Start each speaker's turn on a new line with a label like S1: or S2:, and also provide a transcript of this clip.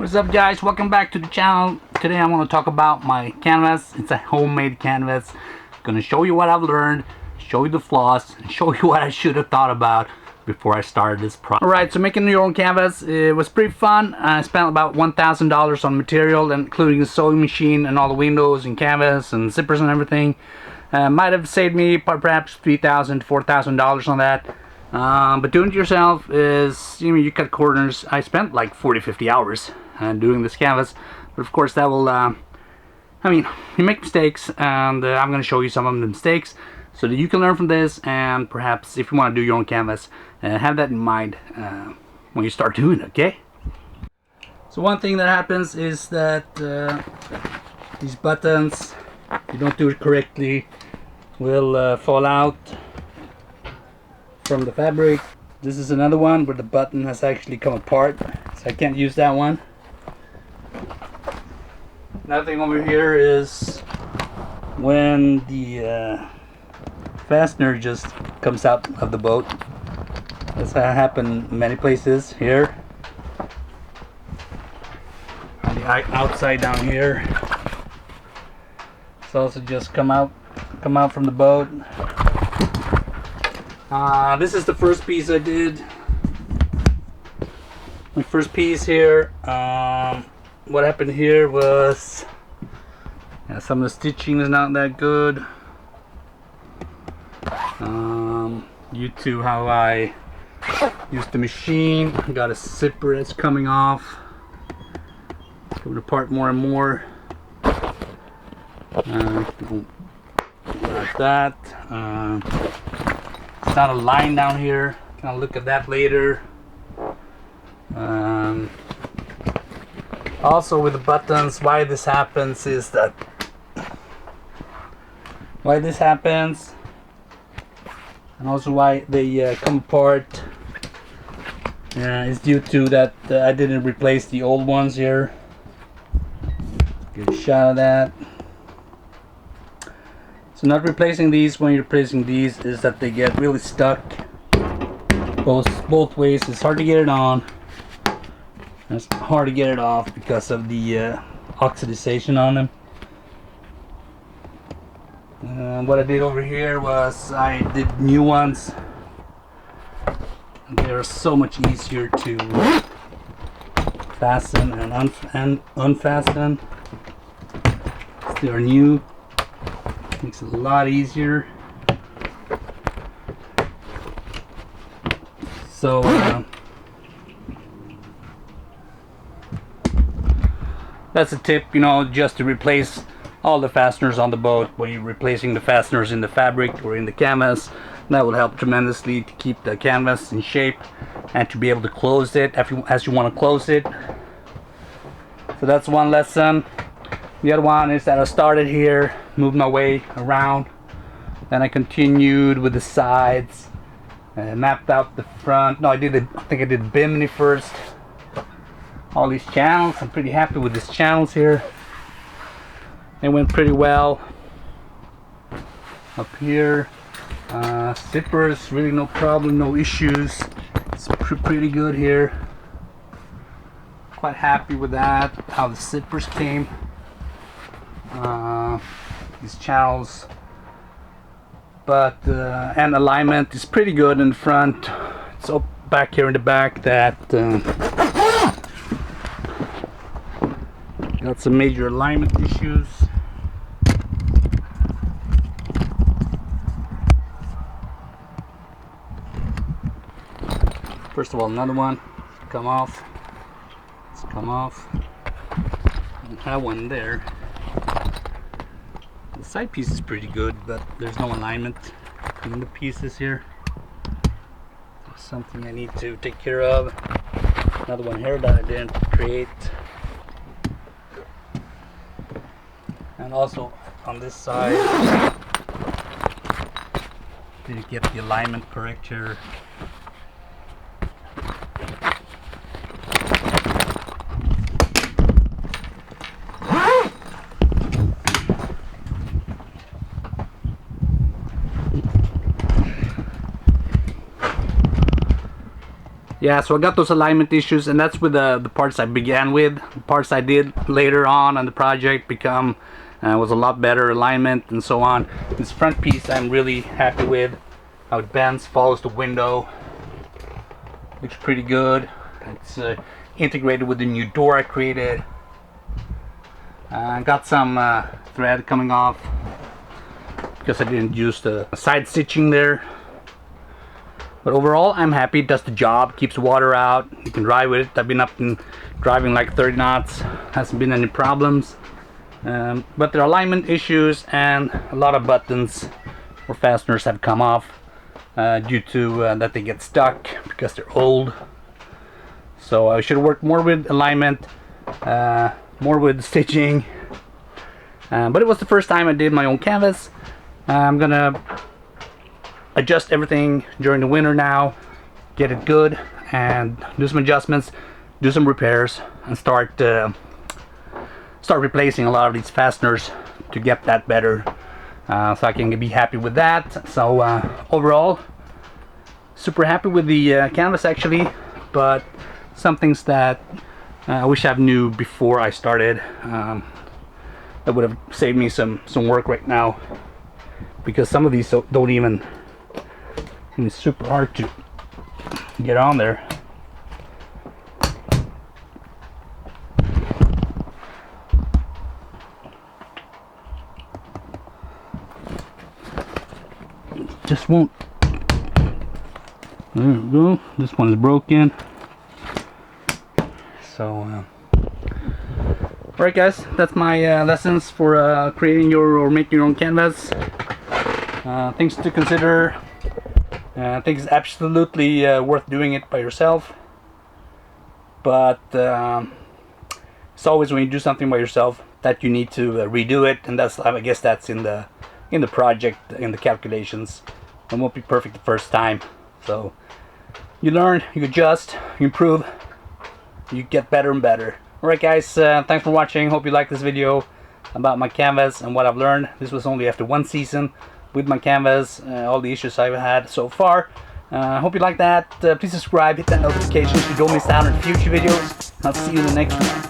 S1: What's up, guys? Welcome back to the channel. Today I want to talk about my canvas. It's a homemade canvas. I'm gonna show you what I've learned, show you the flaws, and show you what I should have thought about before I started this project. Alright, so making your own canvas, it was pretty fun. I spent about $1,000 on material, including the sewing machine and all the windows and canvas and zippers and everything. Might have saved me perhaps $3,000 to $4,000 on that. But doing it yourself is, you cut corners. I spent like 40-50 hours doing this canvas, but of course that will you make mistakes, and I'm going to show you some of the mistakes so that you can learn from this, and perhaps if you want to do your own canvas, have that in mind when you start doing it. Okay, so one thing that happens is that these buttons, if you don't do it correctly, will fall out from the fabric. This is another one where the button has actually come apart, so I can't use that one. Another thing over here is when the fastener just comes out of the boat. That's happened many places. Here on the outside down here, it's also just come out from the boat. This is the first piece I did. My first piece here. What happened here was some of the stitching is not that good. Due to how I used the machine, got a zipper that's coming off, coming apart more and more. Like that. It's not a line down here. I'll look at that later. Also with the buttons, why this happens is that and also why they come apart is due to that I didn't replace the old ones here. Get a shot of that. So not replacing these when you're replacing these is that they get really stuck both ways. It's hard to get it on. It's hard to get it off because of the oxidization on them. What I did over here was I did new ones. They're so much easier to fasten and unfasten. They are new. Makes it a lot easier. So that's a tip, just to replace all the fasteners on the boat when you're replacing the fasteners in the fabric or in the canvas. That will help tremendously to keep the canvas in shape and to be able to close it as you want to close it. So that's one lesson. The other one is that I started here, moved my way around, then I continued with the sides, mapped out the front. No, I think I did bimini first. All these channels, I'm pretty happy with these channels here. They went pretty well. Up here, zippers, really no problem, no issues. It's pretty good here. Quite happy with that, how the zippers came. These channels, but and alignment is pretty good in the front. It's up back here in the back that got some major alignment issues. First of all, another one come off. Let's come off. That one there. The side piece is pretty good, but there's no alignment between the pieces here. There's something I need to take care of. Another one here that I didn't create. And also on this side, didn't get the alignment correct here. yeah, so I got those alignment issues, and that's with the parts I began with. The parts I did later on the project was a lot better alignment and so on. This front piece I'm really happy with. How it bends, follows the window. Looks pretty good. It's integrated with the new door I created. Got some thread coming off because I didn't use the side stitching there. But overall, I'm happy. It does the job, keeps the water out. You can drive with it. I've been up and driving like 30 knots. Hasn't been any problems. But there are alignment issues and a lot of buttons or fasteners have come off due to that they get stuck because they're old. So I should have worked more with alignment, more with stitching. But it was the first time I did my own canvas. I'm gonna adjust everything during the winter now, get it good, and do some adjustments, do some repairs, and start replacing a lot of these fasteners to get that better, so I can be happy with that. So overall, super happy with the canvas actually, but some things that I wish I knew before I started. That would have saved me some work right now, because some of these don't even. It's super hard to get on there. Just won't. There we go. This one is broken. So, alright guys, that's my lessons for creating or making your own canvas. Things to consider. I think it's absolutely worth doing it by yourself. But it's always when you do something by yourself that you need to redo it, and that's, I guess that's in the project, in the calculations. It won't be perfect the first time. So you learn, you adjust, you improve, you get better and better. Alright guys, thanks for watching. Hope you like this video about my canvas and what I've learned. This was only after one season with my canvas, all the issues I've had so far. Hope you like that. Please subscribe, hit that notification so you don't miss out on future videos. I'll see you in the next one.